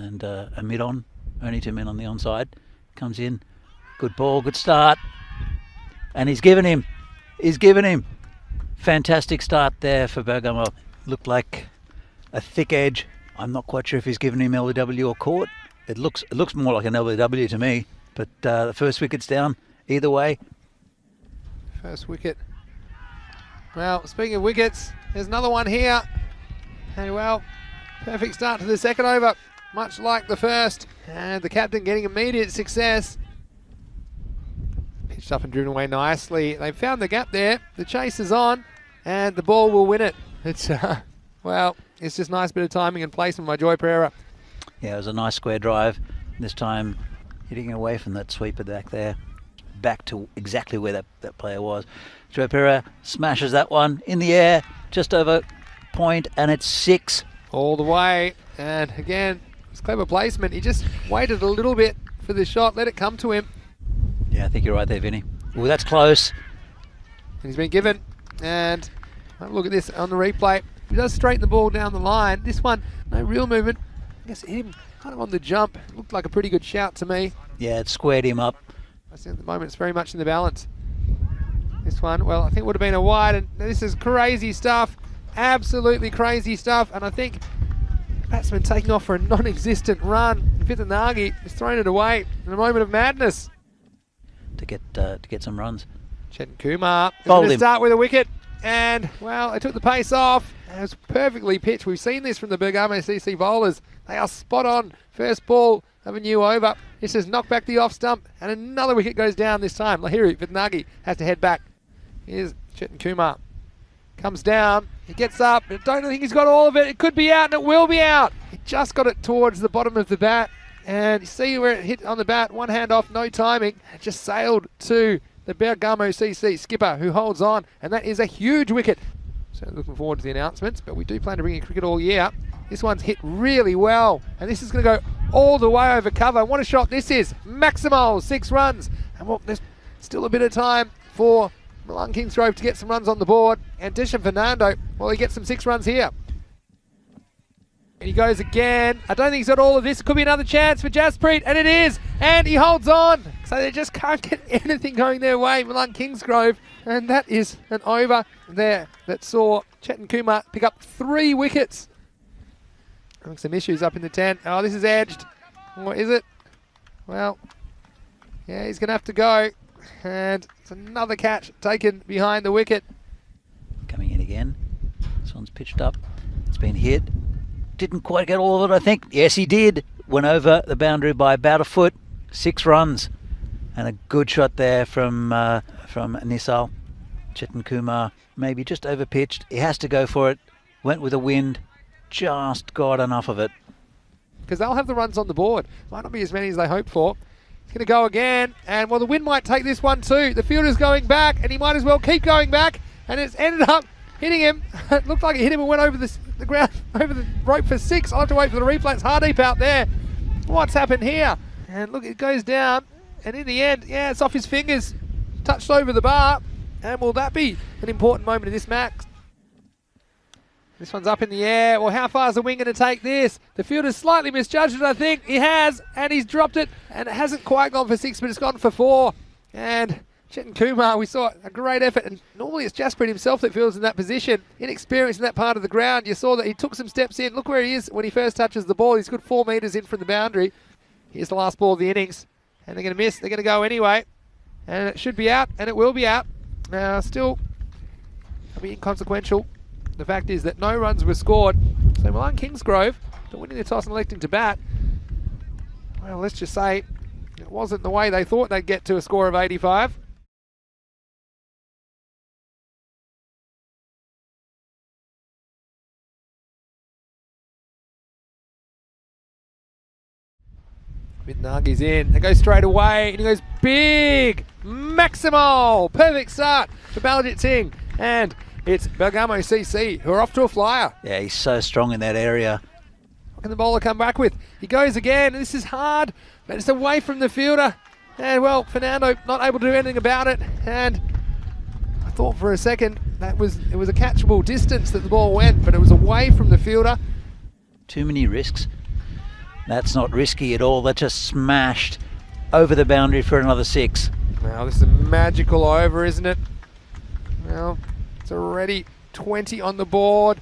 and a mid-on, only 2 men on the onside. Comes in, good ball, good start, and he's given him. Fantastic start there for Bergamo. Looked like a thick edge. I'm not quite sure if he's given him LBW or caught. It looks more like an LBW to me, but the first wicket's down either way. First wicket. Well, speaking of wickets, there's another one here. And well, perfect start to the second over, much like the first. And the captain getting immediate success. Pitched up and driven away nicely. They've found the gap there. The chase is on, and the ball will win it. It's, well, it's just a nice bit of timing and placement by Joy Pereira. Yeah, it was a nice square drive. This time, hitting away from that sweeper back there. Back to exactly where that player was. Joy Pereira smashes that one in the air, just over point, and it's 6. All the way, and again, it's clever placement. He just waited a little bit for the shot, let it come to him. Yeah, I think you're right there, Vinny. Oh, that's close. And he's been given, and have a look at this on the replay. He does straighten the ball down the line. This one, no real movement. I guess it hit him kind of on the jump. It looked like a pretty good shout to me. Yeah, it squared him up. At the moment, it's very much in the balance. This one, well, I think it would have been a wide, and this is crazy stuff. Absolutely crazy stuff, and I think the batsman taking off for a non-existent run. Vitanagi has thrown it away in a moment of madness. To get some runs. Chetan Kumar is Bowled going to him. start with a wicket, and well, they took the pace off. It was perfectly pitched. We've seen this from the Bergamo CC bowlers. They are spot on. First ball of a new over. This has knocked back the off stump, and another wicket goes down this time. Lahiri Vitanagi has to head back. Here's Chetan Kumar. Comes down. He gets up. I don't think he's got all of it. It could be out, and it will be out. He just got it towards the bottom of the bat, and you see where it hit on the bat. One hand off, no timing. It just sailed to the Bergamo CC skipper, who holds on, and that is a huge wicket. So looking forward to the announcements, but we do plan to bring in cricket all year. This one's hit really well, and this is going to go all the way over cover. What a shot this is. Maximal, 6 runs. And well, there's still a bit of time for Milan Kingsgrove to get some runs on the board. And Deshan Fernando, well, he gets some 6 runs here. And he goes again. I don't think he's got all of this. It could be another chance for Jaspreet, and it is. And he holds on. So they just can't get anything going their way, Milan Kingsgrove. And that is an over there that saw Chetan Kumar pick up 3 wickets. Some issues up in the 10. Oh, this is edged. What is it? Well, yeah, he's going to have to go. And it's another catch taken behind the wicket. Coming in again. This one's pitched up. It's been hit. Didn't quite get all of it, I think. Yes, he did. Went over the boundary by about a foot. 6 runs. And a good shot there from Nisal. Chetan Kumar maybe just over pitched. He has to go for it. Went with the wind. Just got enough of it. Because they'll have the runs on the board. Might not be as many as they hoped for. He's going to go again. And well, the wind might take this one too. The fielder's going back, and he might as well keep going back. And it's ended up hitting him. It looked like it hit him and went over the ground, over the rope for 6. I'll have to wait for the replay. It's Hardeep out there. What's happened here? And look, it goes down. And in the end, yeah, it's off his fingers. Touched over the bar. And will that be an important moment in this match? This one's up in the air. Well, how far is the wing going to take this? The fielder's slightly misjudged it, I think. He has, and he's dropped it. And it hasn't quite gone for 6, but it's gone for 4. And Chetan Kumar, we saw a great effort. And normally it's Jaspreet himself that fields in that position. Inexperienced in that part of the ground. You saw that he took some steps in. Look where he is when he first touches the ball. He's good 4 metres in from the boundary. Here's the last ball of the innings. And they're going to miss. They're going to go anyway. And it should be out, and it will be out. Still, it'll be inconsequential. The fact is that no runs were scored. So Milan Kingsgrove, winning the toss and electing to bat, well, let's just say it wasn't the way they thought they'd get to a score of 85. Vitnagi's in. It goes straight away, and he goes big. Maximal. Perfect start for Balajit Singh. And it's Bergamo CC who are off to a flyer. Yeah, he's so strong in that area. What can the bowler come back with? He goes again. This is hard, but it's away from the fielder. And well, Fernando not able to do anything about it. And I thought for a second that it was a catchable distance that the ball went, but it was away from the fielder. Too many risks. That's not risky at all. That just smashed over the boundary for another 6. Now this is a magical over, isn't it? Well, it's already 20 on the board.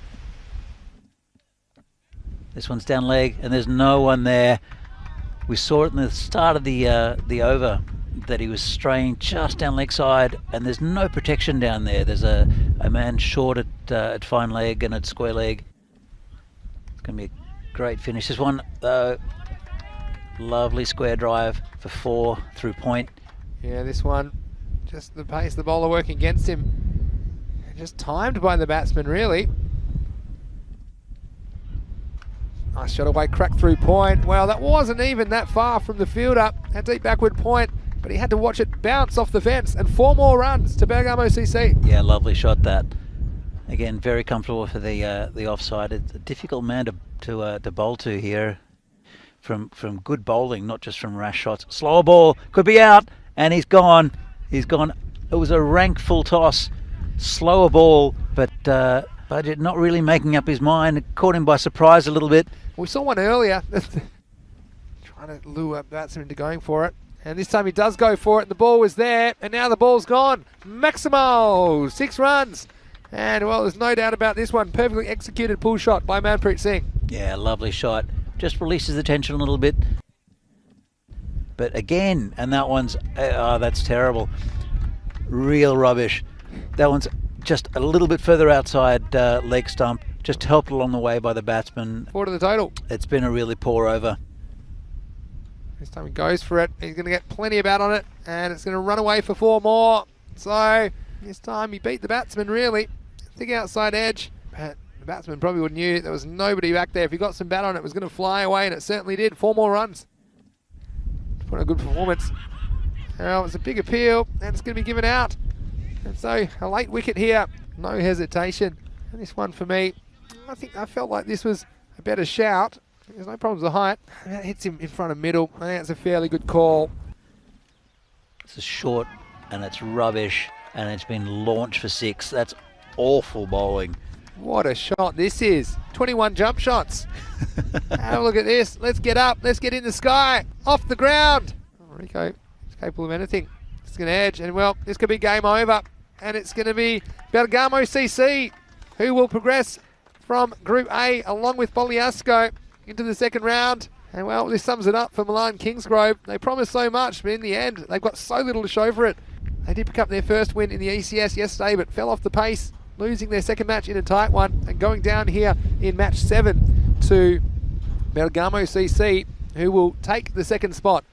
This one's down leg, and there's no one there. We saw it in the start of the over that he was straying just down leg side, and there's no protection down there. There's a man short at fine leg and at square leg. It's going to be a great finish. This one, though, lovely square drive for 4 through point. Yeah, this one, just the pace of the bowler working against him. Just timed by the batsman, really. Nice shot away, crack through point. Well, that wasn't even that far from the fielder. A deep backward point, but he had to watch it bounce off the fence, and 4 more runs to Bergamo CC. Yeah, lovely shot that. Again, very comfortable for the offside. It's a difficult man to bowl to here from good bowling, not just from rash shots. Slower ball, could be out, and he's gone. He's gone. It was a rank full toss, slower ball, but Budget not really making up his mind. It caught him by surprise a little bit. We saw one earlier, trying to lure batsman into going for it. And this time he does go for it. The ball was there, and now the ball's gone. Maximo, 6 runs. And, well, there's no doubt about this one. Perfectly executed pull shot by Manpreet Singh. Yeah, lovely shot. Just releases the tension a little bit. But again, and that one's, oh, that's terrible. Real rubbish. That one's just a little bit further outside leg stump. Just helped along the way by the batsman. 4 to the total. It's been a really poor over. This time he goes for it. He's going to get plenty of bat on it, and it's going to run away for 4 more. So this time he beat the batsman, really. Thick outside edge. But the batsman probably would have knew there was nobody back there. If he got some bat on it, it was going to fly away, and it certainly did. 4 more runs. What a good performance. Now it's a big appeal, and it's going to be given out. And so a late wicket here. No hesitation. And this one for me, I felt like this was a better shout. There's no problems with the height. It hits him in front of middle. I think it's a fairly good call. This is short, and it's rubbish, and it's been launched for 6. That's awful bowling. What a shot this is. 21 jump shots. Have a look at this. Let's get up. Let's get in the sky. Off the ground. Oh, Rico is capable of anything. It's going to edge, and well, this could be game over. And it's going to be Bergamo CC who will progress from Group A along with Boliasco into the second round. And well, this sums it up for Milan Kingsgrove. They promised so much, but in the end, they've got so little to show for it. They did pick up their first win in the ECS yesterday, but fell off the pace, losing their second match in a tight one and going down here in match 7 to Bergamo CC, who will take the second spot